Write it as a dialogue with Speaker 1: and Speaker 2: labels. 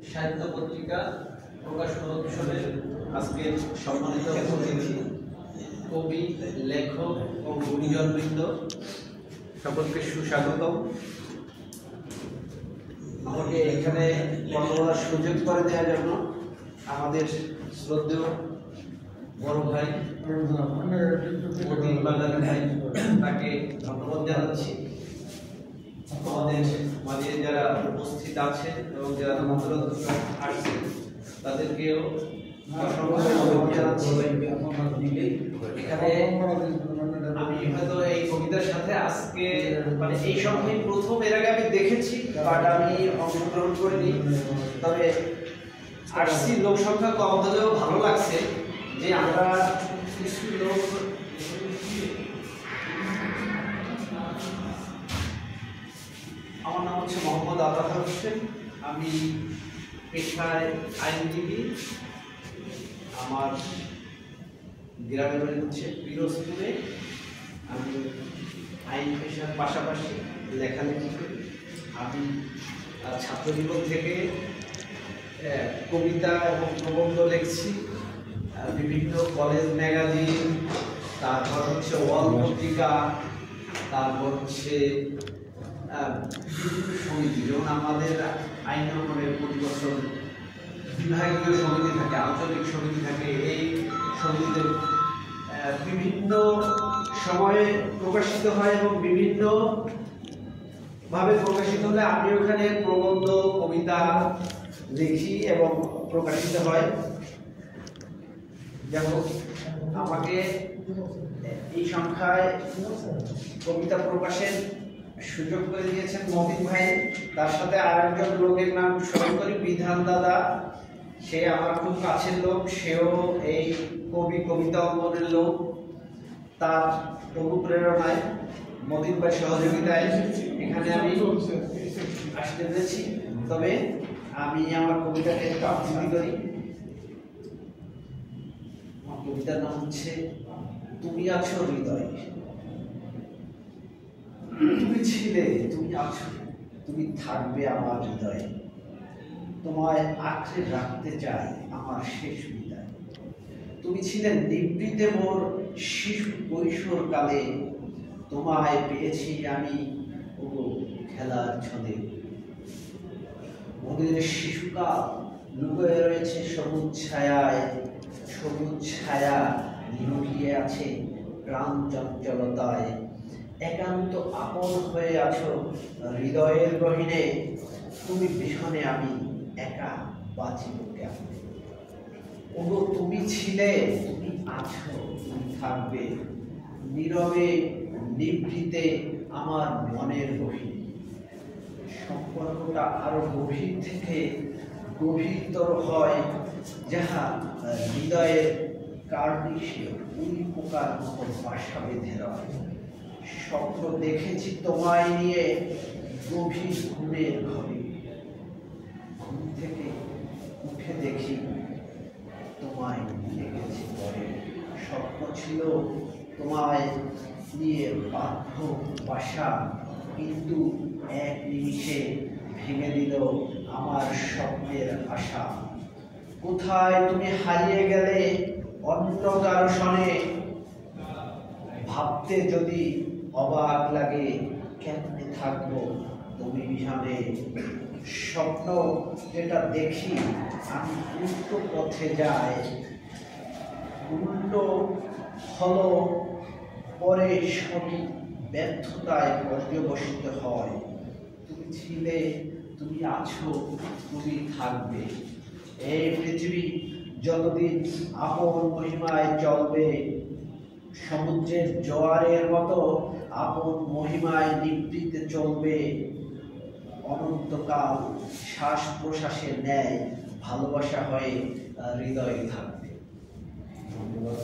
Speaker 1: সাহিত্য পত্রিকা প্রকাশনা উৎসবের আজকের সম্মানিত অতিথি কবি, লেখক ও গুণীজনবৃন্দ সকলকে সুস্বাগতম। আমাকে এখানে কথা বলার সুযোগ করে দেওয়ার জন্য আমাদের শ্রদ্ধেয় বড় ভাই মতিন বাঙালি ভাই তাকে ধন্যবাদ জানাচ্ছি। আমাদের মাঝে যারা উপস্থিত আছেন এবং যারা মন্ত্রণ আসছেন তাদেরকেও এখানে আমি হয়তো এই কবিতার সাথে আজকে মানে এই সঙ্গে প্রথম এর আগে আমি দেখেছি, বাট আমি অংশগ্রহণ করিনি। তবে আসছি, লোক সংখ্যা কম হলেও ভালো লাগছে যে আমরা কিছু লোক। আমার নাম হচ্ছে মোহাম্মদ আতাহার হোসেন, আমি পেশায় আইনজীবী। আমার গ্রামের বাড়ি হচ্ছে পিরোজপুরে। আমি আইন পেশার পাশাপাশি লেখালেখি করি। আমি ছাত্রজীবন থেকে কবিতা এবং প্রবন্ধ লিখছি, বিভিন্ন কলেজ ম্যাগাজিন, তারপর হচ্ছে ওয়াল পত্রিকা, তারপর হচ্ছে বিভিন্ন সমিতি, যেমন আমাদের আইন অঙ্গনের প্রতি বছর বিভাগীয় সমিতি থাকে, আঞ্চলিক সমিতি থাকে। এই সমিতিতে বিভিন্ন সময়ে প্রকাশিত হয় এবং বিভিন্ন ভাবে প্রকাশিত হলে আমি ওখানে প্রবন্ধ, কবিতা লিখি এবং প্রকাশিত হয়। যেমন আমাকে এই সংখ্যায় কবিতা প্রকাশের সুযোগ করে দিয়েছেন মতিন ভাই। তার সাথে আরেকজন লোকের নাম স্মরণ করি, বিধান দাদা। সে আমার খুব কাছের লোক, সেও এই কবিতা অঙ্গনের লোক। তার অনুপ্রেরণায়, মতিন ভাই সহযোগিতায় এখানে আমি আসতে পেরেছি। তবে আমি আমার কবিতাকে একটু আবৃত্তি করি। আমার কবিতার নাম হচ্ছে তুমি আছো হৃদয়। তুমি ছিলে, তুমি আছো, তুমি থাকবে আমার হৃদয়ে। তোমায় আঁকড়ে রাখতে চাই আমার শেষ বিদায়। তুমি ছিলে নিবৃতে মোর শিশু কৈশোর কালে। তোমায় পেয়েছি আমি ও খেলার ছন্দে। মনের শিশুকাল লুকিয়ে রয়েছে সবুজ ছায়ায়। সবুজ ছায়া লুকিয়ে আছে প্রাণ চঞ্চলতায়। একান্ত আপন হয়ে আছো হৃদয়ের গহীনে। তুমি বিহনে আমি একা বাঁচিব কেমনে। ওগো তুমি ছিলে, তুমি আছো, তুমি থাকবে নীরবে নিভৃতে আমার মনের গহীনে। সম্পর্কটা আরো গভীর থেকে গভীরতর হয়, যাহা হৃদয়ের কার্নিশে উই পোকার মতো বাসা বেঁধে রয়। স্বপ্ন দেখেছি তোমায় নিয়ে গভীর ঘুমের ঘরে। ঘুম থেকে উঠে দেখি তোমায় ভুলে গেছি পরে। স্বপ্ন ছিল তোমায় নিয়ে বাধ্য বাসা, কিন্তু এক নিমিষে ভেঙে দিল আমার স্বপ্নের আশা। কোথায় তুমি হারিয়ে গেলে অন্য কারো সনে। ভাবতে যদি অবাক লাগে কেমনে থাকবো তুমি বিহানে। স্বপ্ন যেটা দেখি আমি উল্টো পথে যাই। উল্টো হলো পরে সবই ব্যর্থতায় পর্যবসিত হয়। তুমি ছিলে, তুমি আছো, তুমি থাকবে। এই পৃথিবী যতদিন আপন মহিমায় চলবে, সমুদ্রের জোয়ারের মতো আপন মহিমায় নিবৃতে চলবে। অনন্তকাল শ্বাস প্রশ্বাসের ন্যায় ভালোবাসা হয়ে হৃদয়ে থাকবে। ধন্যবাদ।